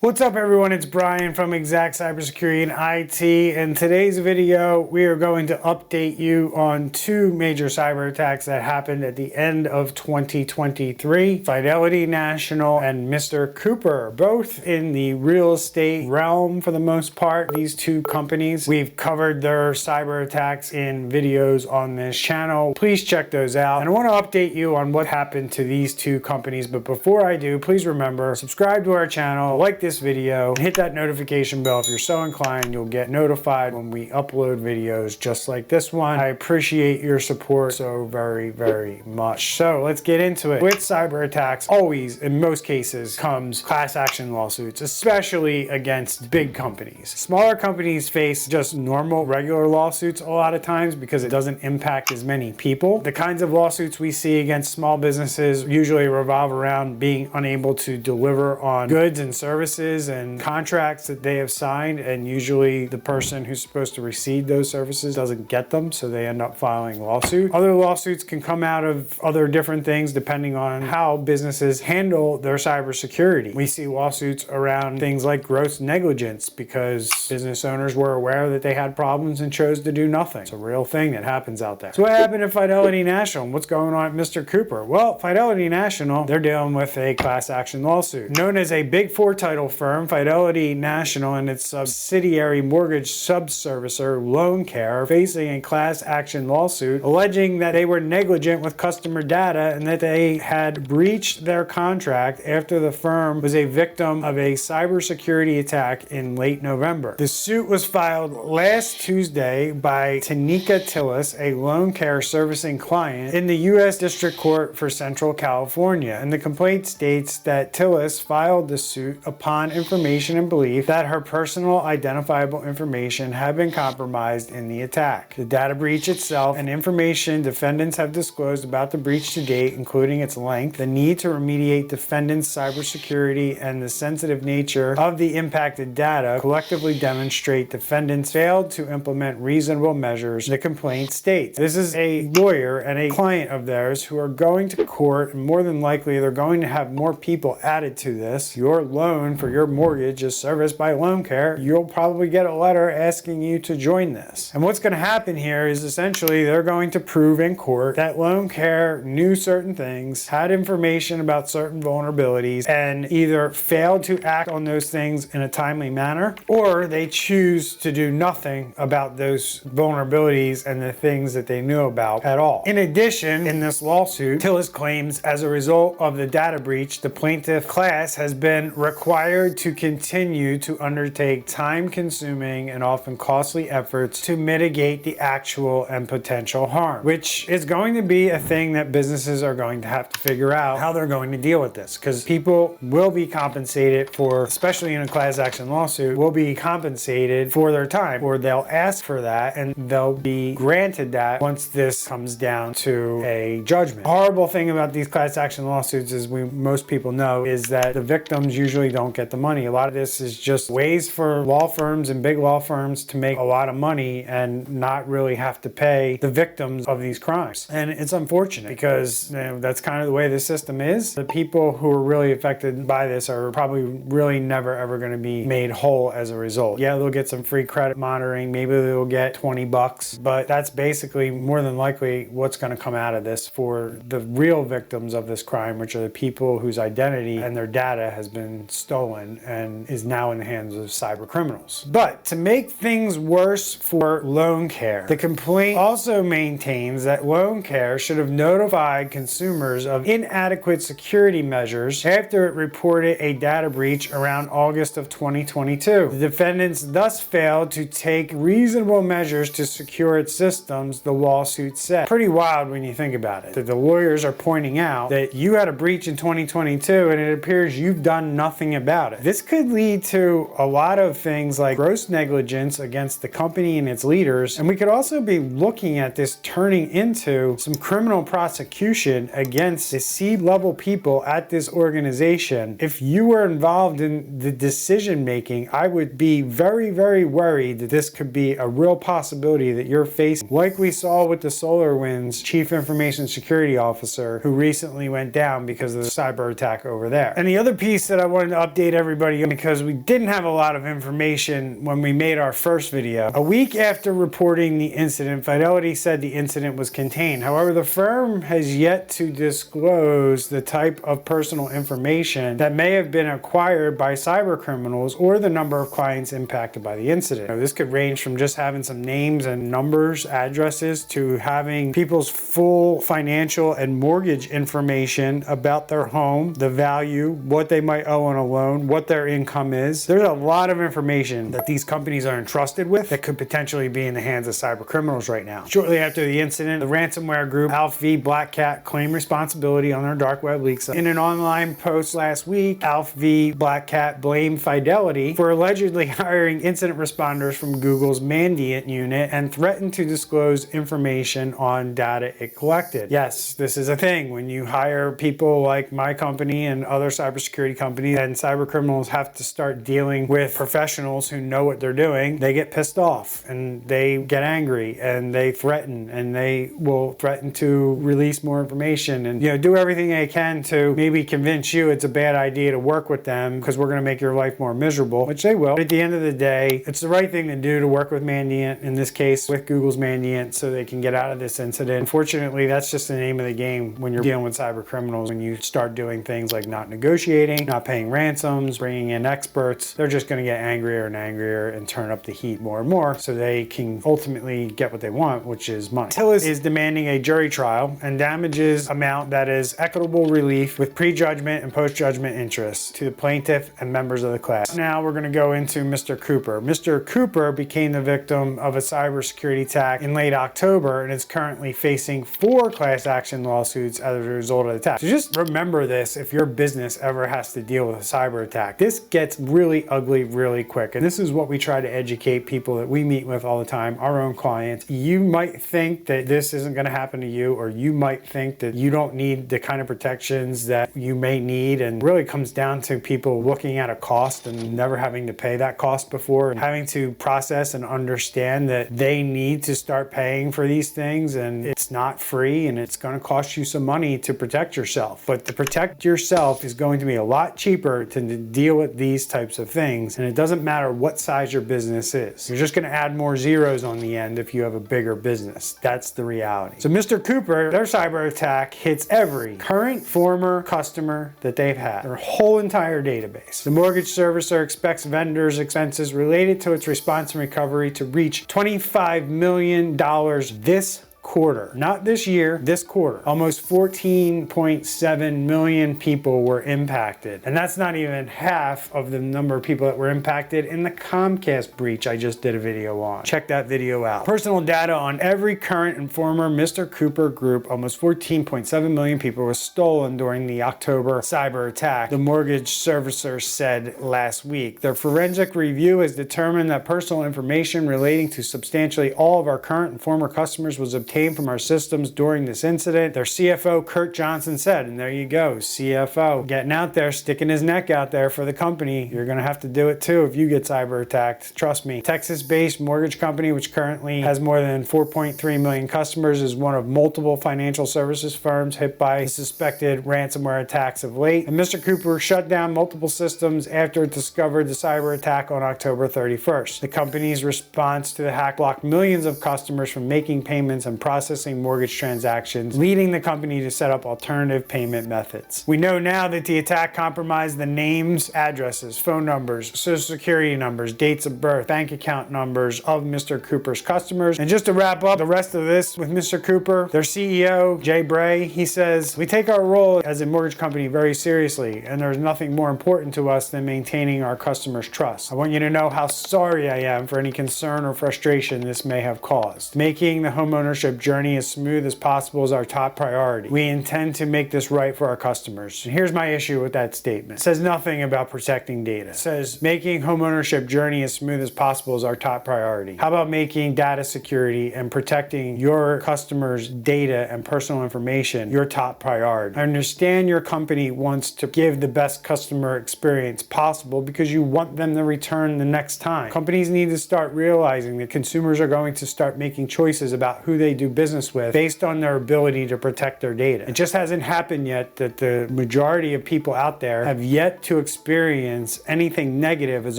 What's up everyone, it's Brian from Exact Cybersecurity and IT. In today's video, we are going to update you on two major cyber attacks that happened at the end of 2023. Fidelity National and Mr. Cooper, both in the real estate realm for the most part. These two companies, we've covered their cyber attacks in videos on this channel. Please check those out. And I want to update you on what happened to these two companies. But before I do, please remember, subscribe to our channel, like this video, hit that notification bell if you're so inclined. You'll get notified when we upload videos just like this one. I appreciate your support so very, very much. So let's get into it. With cyber attacks, always, in most cases, comes class action lawsuits, especially against big companies. Smaller companies face just normal, regular lawsuits a lot of times because it doesn't impact as many people. The kinds of lawsuits we see against small businesses usually revolve around being unable to deliver on goods and services and contracts that they have signed, and usually the person who's supposed to receive those services doesn't get them, so they end up filing a lawsuit. Other lawsuits can come out of other different things depending on how businesses handle their cybersecurity. We see lawsuits around things like gross negligence because business owners were aware that they had problems and chose to do nothing. It's a real thing that happens out there. So what happened at Fidelity National? What's going on at Mr. Cooper? Well, Fidelity National, they're dealing with a class action lawsuit. Known as a Big Four title firm, Fidelity National and its subsidiary mortgage subservicer Loan Care facing a class action lawsuit alleging that they were negligent with customer data and that they had breached their contract after the firm was a victim of a cybersecurity attack in late November. The suit was filed last Tuesday by Tanika Tillis, a Loan Care servicing client, in the U.S. District Court for Central California, and the complaint states that Tillis filed the suit upon information and belief that her personal identifiable information had been compromised in the attack. The data breach itself and information defendants have disclosed about the breach to date, including its length, the need to remediate defendants' cybersecurity, and the sensitive nature of the impacted data, collectively demonstrate defendants failed to implement reasonable measures, the complaint states. This is a lawyer and a client of theirs who are going to court, and more than likely they're going to have more people added to this. Your loan for your mortgage is serviced by Loan Care. You'll probably get a letter asking you to join this. And what's going to happen here is essentially they're going to prove in court that Loan Care knew certain things, had information about certain vulnerabilities, and either failed to act on those things in a timely manner, or they choose to do nothing about those vulnerabilities and the things that they knew about at all. In addition, in this lawsuit, Tillis claims as a result of the data breach, the plaintiff class has been required to continue to undertake time-consuming and often costly efforts to mitigate the actual and potential harm, which is going to be a thing that businesses are going to have to figure out how they're going to deal with this, because people will be compensated for, especially in a class action lawsuit, will be compensated for their time, or they'll ask for that and they'll be granted that once this comes down to a judgment. The horrible thing about these class action lawsuits, as most people know, is that the victims usually don't get the money. A lot of this is just ways for law firms and big law firms to make a lot of money and not really have to pay the victims of these crimes. And it's unfortunate because that's kind of the way the system is. The people who are really affected by this are probably really never ever going to be made whole as a result. Yeah, they'll get some free credit monitoring. Maybe they'll get 20 bucks, but that's basically more than likely what's going to come out of this for the real victims of this crime, which are the people whose identity and their data has been stolen and is now in the hands of cybercriminals. But to make things worse for Loan Care, the complaint also maintains that Loan Care should have notified consumers of inadequate security measures after it reported a data breach around August of 2022. The defendants thus failed to take reasonable measures to secure its systems, the lawsuit said. Pretty wild when you think about it, that the lawyers are pointing out that you had a breach in 2022 and it appears you've done nothing about it. This could lead to a lot of things like gross negligence against the company and its leaders, and we could also be looking at this turning into some criminal prosecution against the C-level people at this organization. If you were involved in the decision making, I would be very, very worried that this could be a real possibility that you're facing, like we saw with the SolarWinds Chief Information Security Officer who recently went down because of the cyber attack over there. And the other piece that I wanted to update update everybody because we didn't have a lot of information when we made our first video. A week after reporting the incident, Fidelity said the incident was contained. However, the firm has yet to disclose the type of personal information that may have been acquired by cybercriminals or the number of clients impacted by the incident. Now, this could range from just having some names and numbers, addresses, to having people's full financial and mortgage information about their home, the value, what they might owe on a loan, what their income is. There's a lot of information that these companies are entrusted with that could potentially be in the hands of cybercriminals right now. Shortly after the incident, the ransomware group Alpha V Black Cat claimed responsibility on their dark web leaks. In an online post last week, Alpha V Black Cat blamed Fidelity for allegedly hiring incident responders from Google's Mandiant unit and threatened to disclose information on data it collected. Yes, this is a thing. When you hire people like my company and other cybersecurity companies, and cybercriminals have to start dealing with professionals who know what they're doing, they get pissed off and they get angry and they threaten, and they will threaten to release more information and do everything they can to maybe convince you it's a bad idea to work with them because we're going to make your life more miserable, which they will. But at the end of the day, it's the right thing to do to work with Mandiant, in this case with Google's Mandiant, so they can get out of this incident. Unfortunately, that's just the name of the game when you're dealing with cybercriminals. When you start doing things like not negotiating, not paying ransoms, bringing in experts, they're just going to get angrier and angrier and turn up the heat more and more so they can ultimately get what they want, which is money. Tillis is demanding a jury trial and damages amount that is equitable relief with pre-judgment and post-judgment interest to the plaintiff and members of the class. Now we're going to go into Mr. Cooper. Mr. Cooper became the victim of a cybersecurity attack in late October and is currently facing 4 class action lawsuits as a result of the attack. So just remember this if your business ever has to deal with a cyber attack. This gets really ugly really quick, and this is what we try to educate people that we meet with all the time, our own clients. You might think that this isn't going to happen to you, or you might think that you don't need the kind of protections that you may need, and really comes down to people looking at a cost and never having to pay that cost before, and having to process and understand that they need to start paying for these things, and it's not free, and it's going to cost you some money to protect yourself. But to protect yourself is going to be a lot cheaper to deal with these types of things, and it doesn't matter what size your business is. You're just going to add more zeros on the end if you have a bigger business. That's the reality. So Mr. Cooper, their cyber attack hits every current, former customer that they've had, their whole entire database. The mortgage servicer expects vendors' expenses related to its response and recovery to reach $25 million this quarter. Not this year, this quarter. Almost 14.7 million people were impacted. And that's not even half of the number of people that were impacted in the Comcast breach I just did a video on. Check that video out. Personal data on every current and former Mr. Cooper group, almost 14.7 million people, was stolen during the October cyber attack, the mortgage servicer said last week. Their forensic review has determined that personal information relating to substantially all of our current and former customers was obtained from our systems during this incident. Their CFO, Kurt Johnson, said, and there you go, CFO, getting out there, sticking his neck out there for the company. You're going to have to do it too if you get cyber attacked. Trust me. Texas-based mortgage company, which currently has more than 4.3 million customers, is one of multiple financial services firms hit by suspected ransomware attacks of late. And Mr. Cooper shut down multiple systems after it discovered the cyber attack on October 31st. The company's response to the hack blocked millions of customers from making payments and processing mortgage transactions, leading the company to set up alternative payment methods. We know now that the attack compromised the names, addresses, phone numbers, social security numbers, dates of birth, bank account numbers of Mr. Cooper's customers. And just to wrap up the rest of this with Mr. Cooper, their CEO, Jay Bray, he says, "We take our role as a mortgage company very seriously, and there's nothing more important to us than maintaining our customers' trust. I want you to know how sorry I am for any concern or frustration this may have caused. Making the homeownership journey as smooth as possible is our top priority. We intend to make this right for our customers." And here's my issue with that statement. It says nothing about protecting data. It says making homeownership journey as smooth as possible is our top priority. How about making data security and protecting your customers' data and personal information your top priority? I understand your company wants to give the best customer experience possible because you want them to return the next time. Companies need to start realizing that consumers are going to start making choices about who they do business with based on their ability to protect their data. It just hasn't happened yet that the majority of people out there have yet to experience anything negative as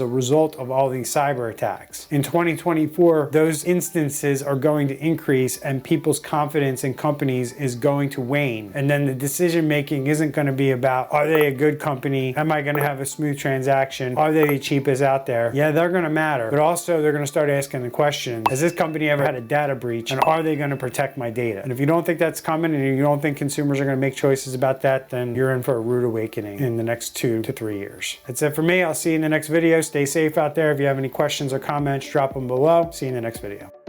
a result of all these cyber attacks. In 2024, those instances are going to increase and people's confidence in companies is going to wane. And then the decision making isn't going to be about, are they a good company? Am I going to have a smooth transaction? Are they the cheapest out there? Yeah, they're going to matter, but also they're going to start asking the question, has this company ever had a data breach, and are they going to protect my data? And if you don't think that's coming and you don't think consumers are going to make choices about that, then you're in for a rude awakening in the next 2 to 3 years. That's it for me. I'll see you in the next video. Stay safe out there. If you have any questions or comments, drop them below. See you in the next video.